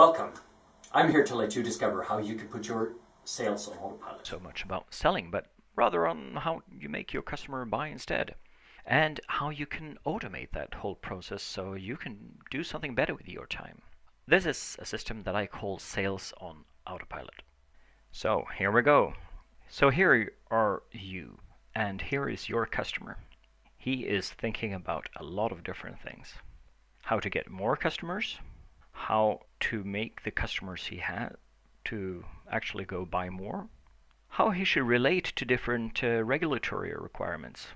Welcome. I'm here to let you discover how you can put your sales on autopilot. So much about selling, but rather on how you make your customer buy instead, and how you can automate that whole process so you can do something better with your time. This is a system that I call Sales on Autopilot. So here we go. So here are you, and here is your customer. He is thinking about a lot of different things. How to get more customers, how to make the customers he has to actually go buy more, how he should relate to different regulatory requirements,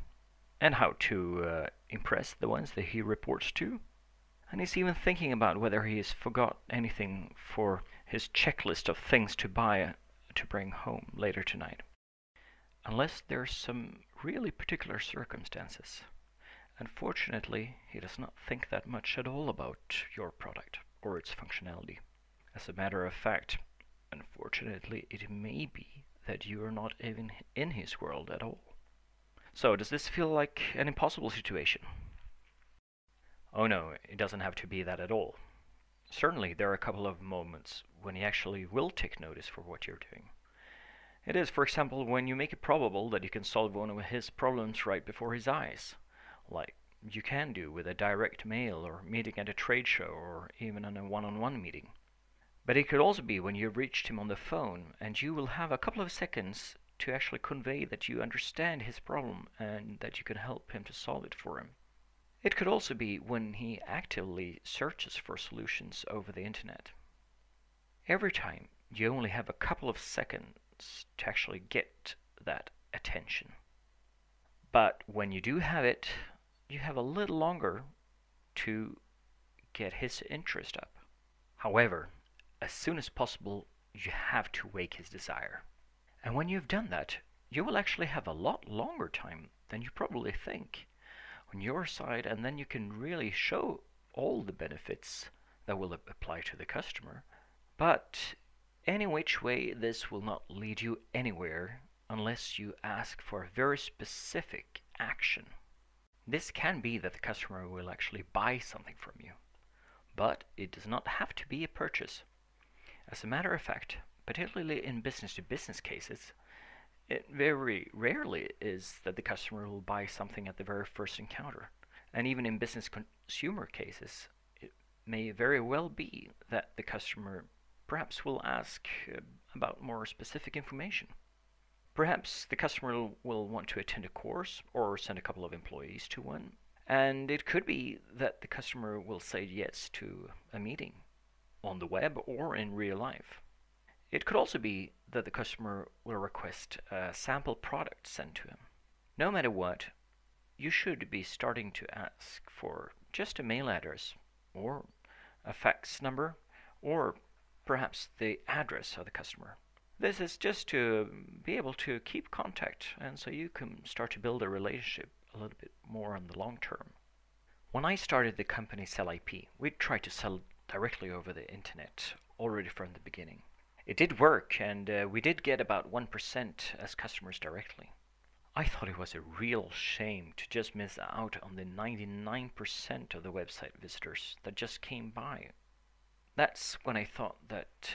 and how to impress the ones that he reports to. And he's even thinking about whether he has forgot anything for his checklist of things to buy to bring home later tonight. Unless there's some really particular circumstances. Unfortunately, he does not think that much at all about your product or its functionality. As a matter of fact, unfortunately, it may be that you are not even in his world at all. So, does this feel like an impossible situation? Oh no, it doesn't have to be that at all. Certainly, there are a couple of moments when he actually will take notice for what you're doing. It is, for example, when you make it probable that you can solve one of his problems right before his eyes, like you can do with a direct mail or meeting at a trade show or even in a one-on-one meeting. But it could also be when you've reached him on the phone and you will have a couple of seconds to actually convey that you understand his problem and that you can help him to solve it for him. It could also be when he actively searches for solutions over the internet. Every time you only have a couple of seconds to actually get that attention. But when you do have it, you have a little longer to get his interest up. However, as soon as possible, you have to wake his desire. And when you've done that, you will actually have a lot longer time than you probably think on your side, and then you can really show all the benefits that will apply to the customer. But any which way, this will not lead you anywhere unless you ask for a very specific action. This can be that the customer will actually buy something from you, but it does not have to be a purchase. As a matter of fact, particularly in business-to-business cases, it very rarely is that the customer will buy something at the very first encounter. And even in business-consumer cases, it may very well be that the customer perhaps will ask about more specific information. Perhaps the customer will want to attend a course or send a couple of employees to one. And it could be that the customer will say yes to a meeting on the web or in real life. It could also be that the customer will request a sample product sent to him. No matter what, you should be starting to ask for just a mail address or a fax number or perhaps the address of the customer. This is just to be able to keep contact and so you can start to build a relationship a little bit more on the long term. When I started the company Sell IP, we tried to sell directly over the internet already from the beginning. It did work, and we did get about 1% as customers directly. I thought it was a real shame to just miss out on the 99% of the website visitors that just came by. That's when I thought that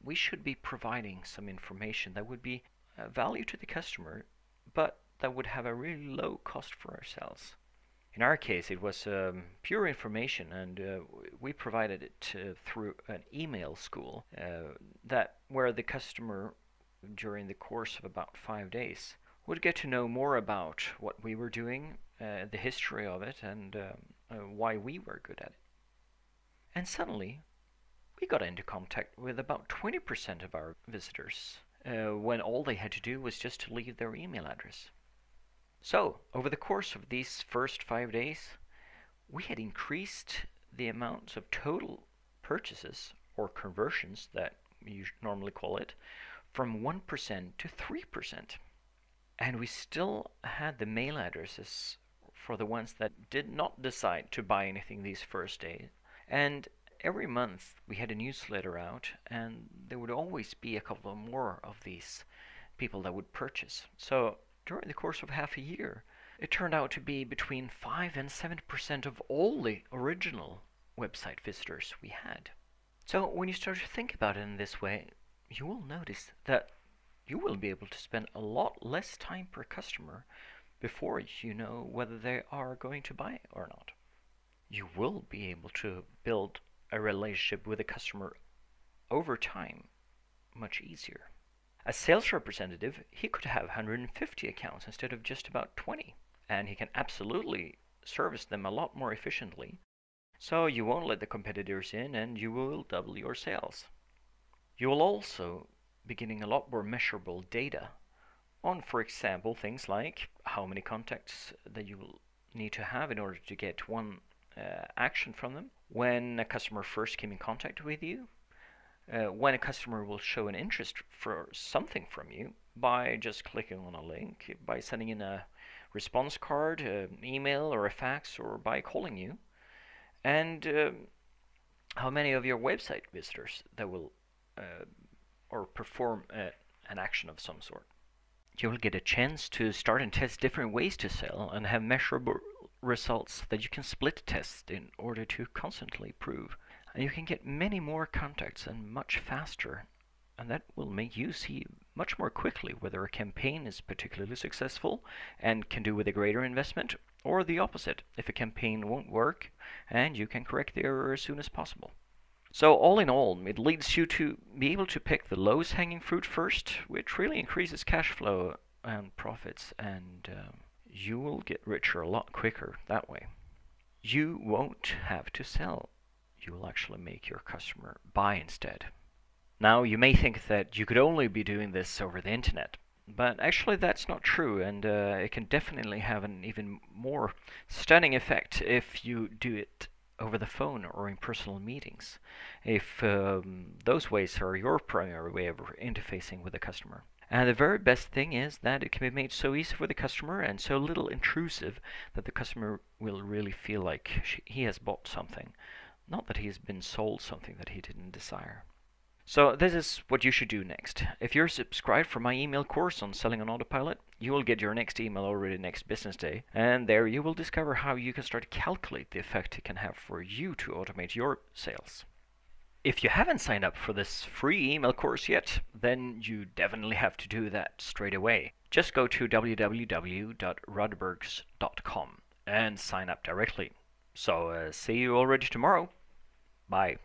we should be providing some information that would be value to the customer, but that would have a really low cost for ourselves. In our case, it was pure information, and we provided it through an email school where the customer, during the course of about 5 days, would get to know more about what we were doing, the history of it, and why we were good at it. And suddenly, we got into contact with about 20% of our visitors when all they had to do was just to leave their email address. So, over the course of these first 5 days, we had increased the amounts of total purchases, or conversions that you normally call it, from 1% to 3%. And we still had the mail addresses for the ones that did not decide to buy anything these first days. And every month we had a newsletter out, and there would always be a couple more of these people that would purchase. So during the course of half a year, it turned out to be between 5 and 7% of all the original website visitors we had. So when you start to think about it in this way, you will notice that you will be able to spend a lot less time per customer before you know whether they are going to buy or not. You will be able to build a relationship with a customer over time much easier. A sales representative, he could have 150 accounts instead of just about 20, and he can absolutely service them a lot more efficiently. So you won't let the competitors in and you will double your sales. You will also be getting a lot more measurable data on, for example, things like how many contacts that you will need to have in order to get one action from them, when a customer first came in contact with you, when a customer will show an interest for something from you by just clicking on a link, by sending in a response card, an email, or a fax, or by calling you, and how many of your website visitors that will or perform an action of some sort. You will get a chance to start and test different ways to sell and have measurable results that you can split test in order to constantly improve. And you can get many more contacts and much faster, and that will make you see much more quickly whether a campaign is particularly successful and can do with a greater investment, or the opposite, if a campaign won't work and you can correct the error as soon as possible. So all in all, it leads you to be able to pick the lowest hanging fruit first, which really increases cash flow and profits, and you will get richer a lot quicker that way. You won't have to sell. You will actually make your customer buy instead. Now, you may think that you could only be doing this over the internet, but actually that's not true, and it can definitely have an even more stunning effect if you do it over the phone or in personal meetings, if those ways are your primary way of interfacing with the customer. And the very best thing is that it can be made so easy for the customer and so little intrusive that the customer will really feel like he has bought something, not that he has been sold something that he didn't desire. So this is what you should do next. If you're subscribed for my email course on selling on Autopilot, you will get your next email already next business day, and there you will discover how you can start to calculate the effect it can have for you to automate your sales. If you haven't signed up for this free email course yet, then you definitely have to do that straight away. Just go to www.rudbergs.com and sign up directly. So see you already tomorrow. Bye.